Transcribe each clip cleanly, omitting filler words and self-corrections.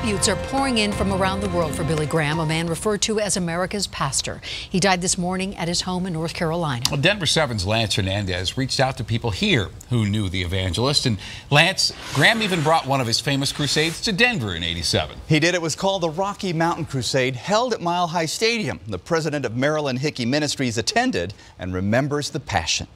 Tributes are pouring in from around the world for Billy Graham, a man referred to as America's pastor. He died this morning at his home in North Carolina. Well, Denver 7's Lance Hernandez reached out to people here who knew the evangelist. And Lance, Graham even brought one of his famous crusades to Denver in '87. He did. It was called the Rocky Mountain Crusade, held at Mile High Stadium. The president of Maryland Hickey Ministries attended and remembers the passion.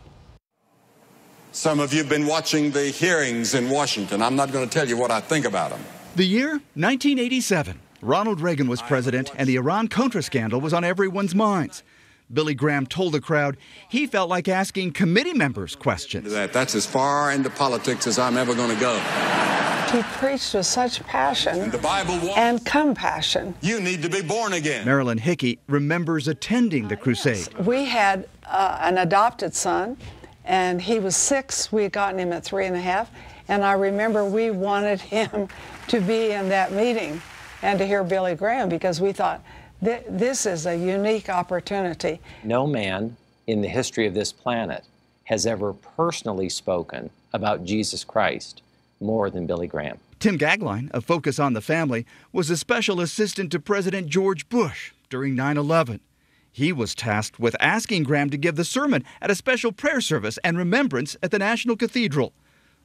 Some of you have been watching the hearings in Washington. I'm not going to tell you what I think about them. The year, 1987. Ronald Reagan was president, and the Iran-Contra scandal was on everyone's minds. Billy Graham told the crowd he felt like asking committee members questions. That's as far into politics as I'm ever going to go. He preached with such passion And the Bible and compassion. You need to be born again. Marilyn Hickey remembers attending the crusade. We had an adopted son, and he was 6. We had gotten him at 3.5. And I remember we wanted him to be in that meeting and to hear Billy Graham because we thought this is a unique opportunity. No man in the history of this planet has ever personally spoken about Jesus Christ more than Billy Graham. Tim Gagline, of Focus on the Family, was a special assistant to President George Bush during 9/11. He was tasked with asking Graham to give the sermon at a special prayer service and remembrance at the National Cathedral.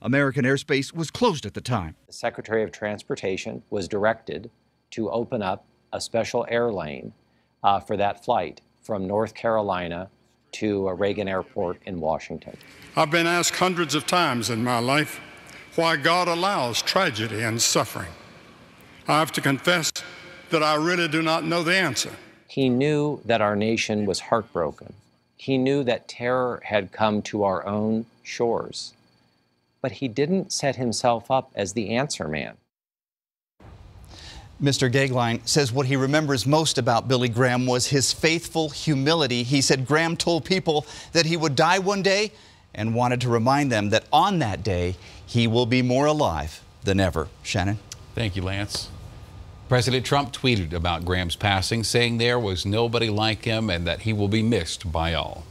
American airspace was closed at the time. The Secretary of Transportation was directed to open up a special air lane for that flight from North Carolina to Reagan Airport in Washington. I've been asked hundreds of times in my life why God allows tragedy and suffering. I have to confess that I really do not know the answer. He knew that our nation was heartbroken. He knew that terror had come to our own shores. But he didn't set himself up as the answer man. Mr. Gagline says what he remembers most about Billy Graham was his faithful humility. He said Graham told people that he would die one day and wanted to remind them that on that day he will be more alive than ever. Shannon? Thank you, Lance. President Trump tweeted about Graham's passing, saying there was nobody like him and that he will be missed by all.